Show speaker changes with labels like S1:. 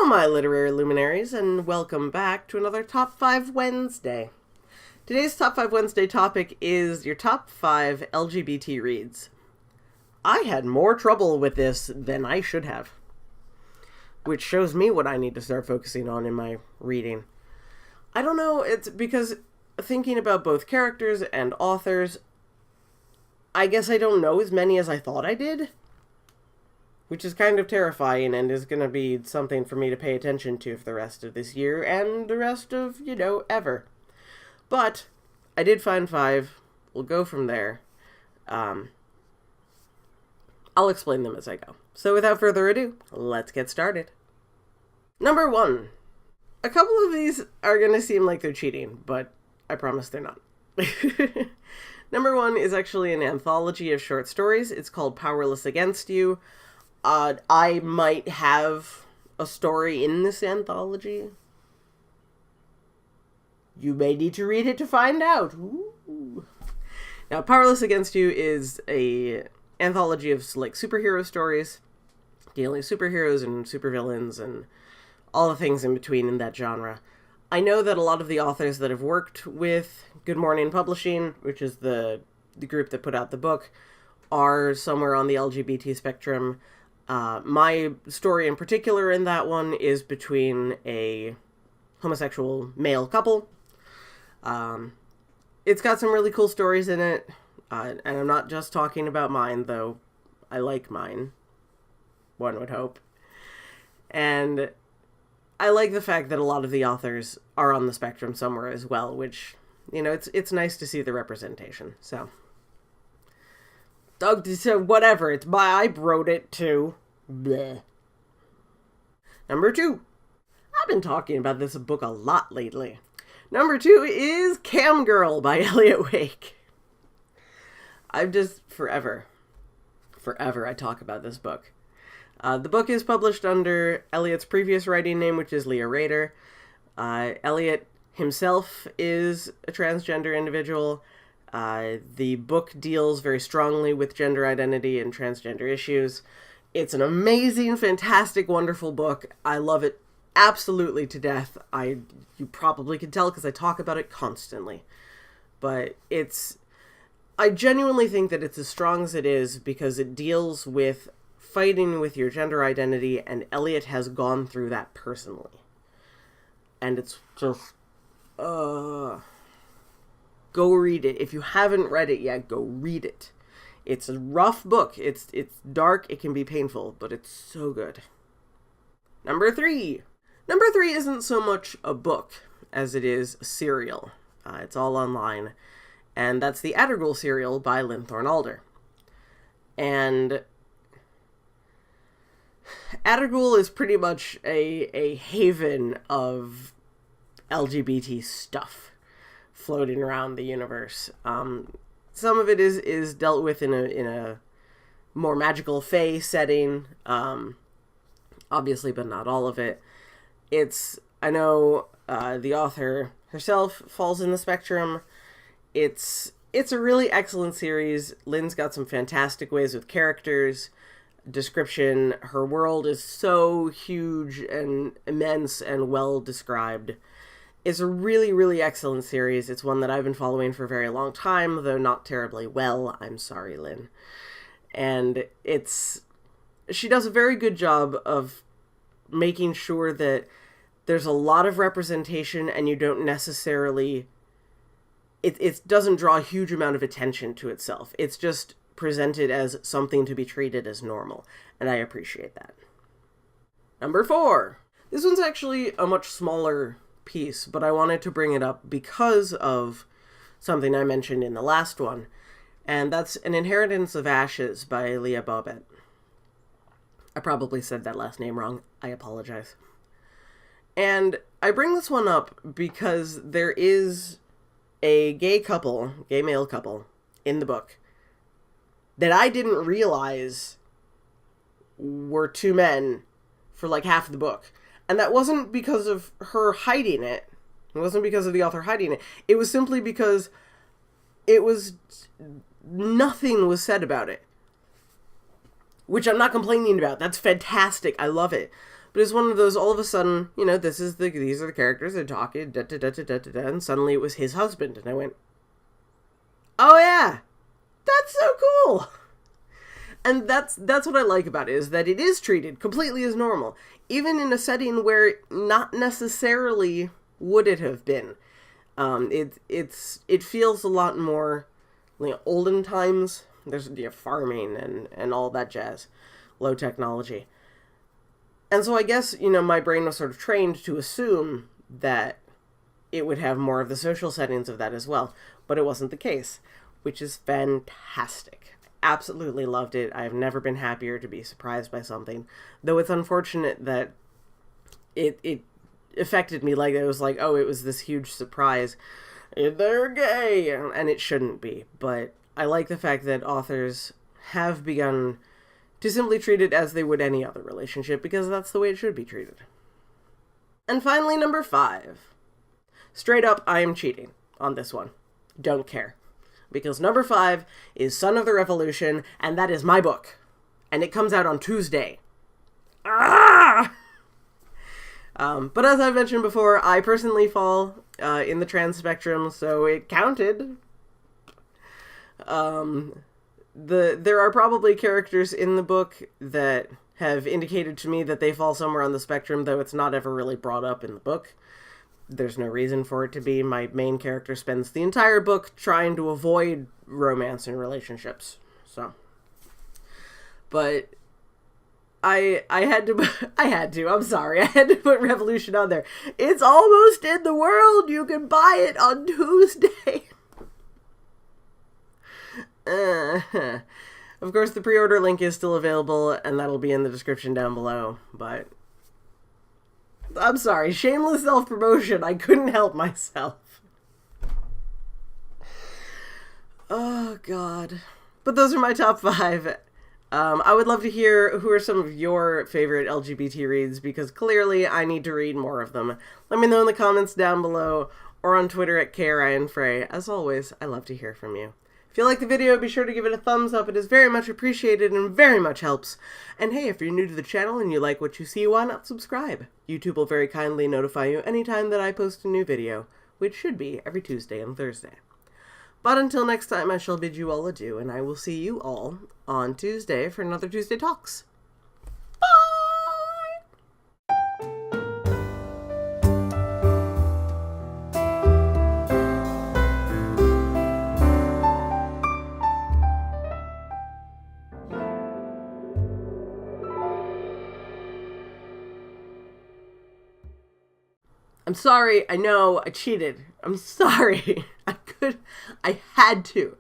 S1: my literary luminaries, and welcome back to another Top 5 Wednesday. Today's Top 5 Wednesday topic is your top 5 LGBT reads. I had more trouble with this than I should have, which shows me what I need to start focusing on in my reading. I don't know, it's because thinking about both characters and authors, I guess I don't know as many as I thought I did, which is kind of terrifying and is going to be something for me to pay attention to for the rest of this year and the rest of, ever. But I did find 5. We'll go from there. I'll explain them as I go. So without further ado, let's get started. Number 1. A couple of these are going to seem like they're cheating, but I promise they're not. Number 1 is actually an anthology of short stories. It's called Powerless Against You. I might have a story in this anthology. You may need to read it to find out. Ooh. Now, Powerless Against You is a anthology of superhero stories, dealing with superheroes and supervillains and all the things in between in that genre. I know that a lot of the authors that have worked with Good Morning Publishing, which is the group that put out the book, are somewhere on the LGBT spectrum. My story in particular in that one is between a homosexual male couple. It's got some really cool stories in it, and I'm not just talking about mine, though I like mine, one would hope. And I like the fact that a lot of the authors are on the spectrum somewhere as well, which, it's nice to see the representation, so whatever, I wrote it too. Bleh. Number 2. I've been talking about this book a lot lately. Number 2 is Cam Girl by Elliot Wake. I've just forever I talk about this book. The book is published under Elliot's previous writing name, which is Leah Rader. Elliot himself is a transgender individual. The book deals very strongly with gender identity and transgender issues. It's an amazing, fantastic, wonderful book. I love it absolutely to death. You probably can tell because I talk about it constantly. But I genuinely think that it's as strong as it is because it deals with fighting with your gender identity, and Elliot has gone through that personally. And it's just, go read it. If you haven't read it yet, go read it. It's a rough book. It's dark. It can be painful, but it's so good. Number 3. Number 3 isn't so much a book as it is a serial. It's all online. And that's the Addergirl serial by Lynn Thorne Alder. And Addergirl is pretty much a haven of LGBT stuff floating around the universe. Some of it is dealt with in a more magical fae setting, obviously, but not all of it. I know the author herself falls in the spectrum. It's a really excellent series. Lynn's got some fantastic ways with characters, description. Her world is so huge and immense and well described. It's a really, really excellent series. It's one that I've been following for a very long time, though not terribly well. I'm sorry, Lynn. And she does a very good job of making sure that there's a lot of representation and you don't necessarily, it doesn't draw a huge amount of attention to itself. It's just presented as something to be treated as normal, and I appreciate that. Number 4. This one's actually a much smaller piece, but I wanted to bring it up because of something I mentioned in the last one, and that's An Inheritance of Ashes by Leah Bobet. I probably said that last name wrong. I apologize. And I bring this one up because there is a gay male couple, in the book that I didn't realize were 2 men for like half the book. And that wasn't because of her hiding it. It wasn't because of the author hiding it. It was simply because nothing was said about it. Which I'm not complaining about. That's fantastic. I love it. But it's one of those, all of a sudden, these are the characters, they're talking, da da da da da da da, and suddenly it was his husband, and I went, oh yeah, that's so cool! And that's what I like about it, is that it is treated completely as normal, even in a setting where not necessarily would it have been. It feels a lot more olden times. There's farming and all that jazz, low technology. And so I guess, my brain was sort of trained to assume that it would have more of the social settings of that as well. But it wasn't the case, which is fantastic. Absolutely loved it. I've never been happier to be surprised by something. Though it's unfortunate that it affected me like it was like, oh, it was this huge surprise. They're gay! And it shouldn't be. But I like the fact that authors have begun to simply treat it as they would any other relationship, because that's the way it should be treated. And finally, number 5. Straight up, I am cheating on this one. Don't care. Because number 5 is Son of the Revolution, and that is my book. And it comes out on Tuesday. Ah! But as I've mentioned before, I personally fall in the trans spectrum, so it counted. There are probably characters in the book that have indicated to me that they fall somewhere on the spectrum, though it's not ever really brought up in the book. There's no reason for it to be. My main character spends the entire book trying to avoid romance and relationships. So, but I had to, I'm sorry, I had to put Revolution on there. It's almost in the world. You can buy it on Tuesday. Of course, the pre-order link is still available, and that'll be in the description down below, but I'm sorry, shameless self-promotion, I couldn't help myself. Oh, God. But those are my top 5. I would love to hear who are some of your favorite LGBT reads, because clearly I need to read more of them. Let me know in the comments down below, or on Twitter at KRyanFrey. As always, I love to hear from you. If you like the video, be sure to give it a thumbs up. It is very much appreciated and very much helps. And hey, if you're new to the channel and you like what you see, why not subscribe? YouTube will very kindly notify you anytime that I post a new video, which should be every Tuesday and Thursday. But until next time, I shall bid you all adieu, and I will see you all on Tuesday for another Tuesday Talks. I'm sorry, I know, I cheated. I'm sorry. I had to.